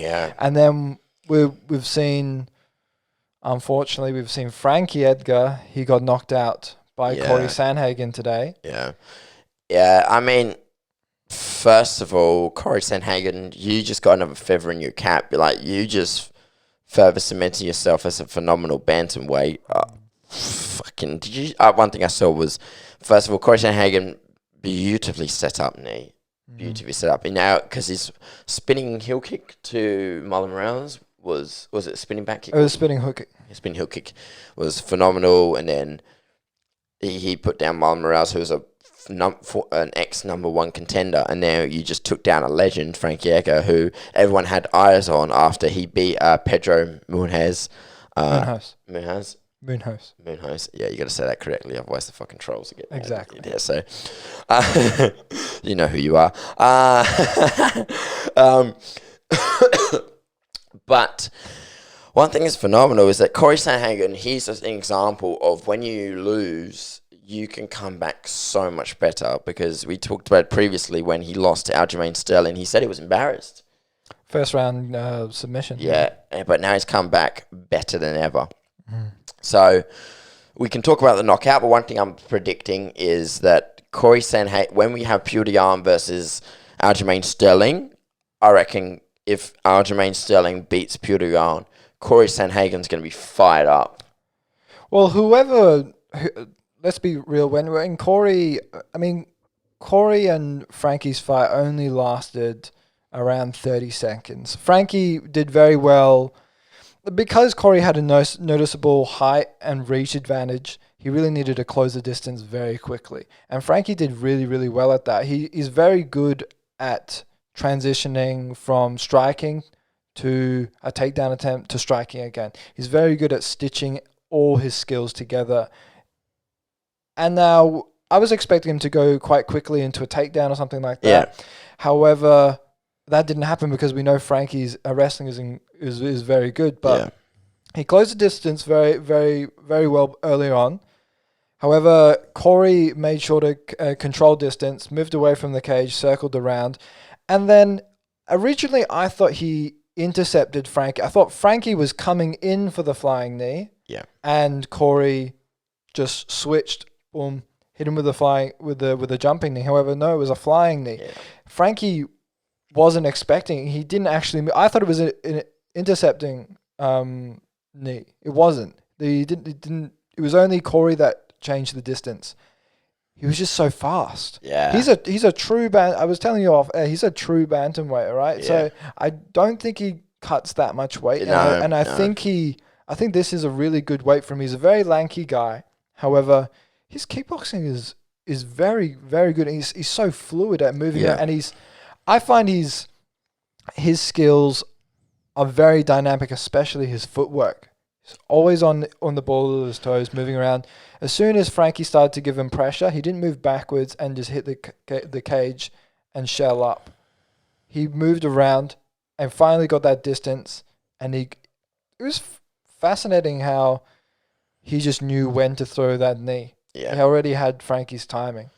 Yeah. And then we've seen, unfortunately, we've seen Frankie Edgar. He got knocked out by Cory Sandhagen today. Yeah. Yeah, I mean, first of all, Cory Sandhagen, you just got another feather in your cap. Like, you just further cemented yourself as a phenomenal bantamweight. Fucking, did you? One thing I saw was, first of all, Cory Sandhagen, beautifully set up knee. Beautifully set up. And now, because his spinning heel kick to Marlon Morales was it a spinning back kick? It was a spinning hook kick. His spinning heel kick was phenomenal. And then he put down Marlon Morales, who was an ex number one contender, and now you just took down a legend, Frankie Edgar, who everyone had eyes on after he beat Pedro Munhoz. Munhoz. Yeah, you got to say that correctly, otherwise the fucking trolls will get mad. Exactly. Yeah, so you know who you are. But one thing that's phenomenal is that Cory Sandhagen, he's an example of when you lose, you can come back so much better, because we talked about it previously when he lost to Aljamain Sterling. He said he was embarrassed. First round submission. Yeah, but now he's come back better than ever. So we can talk about the knockout, but one thing I'm predicting is that Cory Sandhagen, when we have Petr Yan versus Aljamain Sterling, I reckon if Aljamain Sterling beats Petr Yan, Cory Sandhagen's going to be fired up. Well, let's be real, when Cory and Frankie's fight only lasted around 30 seconds. Frankie did very well. Because Cory had a noticeable height and reach advantage, he really needed to close the distance very quickly. And Frankie did really, really well at that. He is very good at transitioning from striking to a takedown attempt to striking again. He's very good at stitching all his skills together. And now I was expecting him to go quite quickly into a takedown or something like that. Yeah. However, that didn't happen because we know Frankie's wrestling is very good, but he closed the distance very, very, very well earlier on. However, Cory made sure to control distance, moved away from the cage, circled around, and then originally I thought he intercepted Frankie. I thought Frankie was coming in for the flying knee, and Cory just switched, boom, hit him with the jumping knee. However, no, it was a flying knee. Yeah. Frankie wasn't expecting. He didn't actually. I thought it was an intercepting knee. It wasn't. He didn't. It was only Cory that changed the distance. He was just so fast. Yeah. He's a true I was telling you off. He's a true bantamweight, right? Yeah. So I don't think he cuts that much weight. I think this is a really good weight for him. He's a very lanky guy. However, his kickboxing is very, very good. He's so fluid at moving around, and I find his skills are very dynamic, especially his footwork. He's always on the ball of his toes, moving around. As soon as Frankie started to give him pressure, he didn't move backwards and just hit the cage and shell up. He moved around and finally got that distance, and it was fascinating how he just knew when to throw that knee. Yeah. He already had Frankie's timing.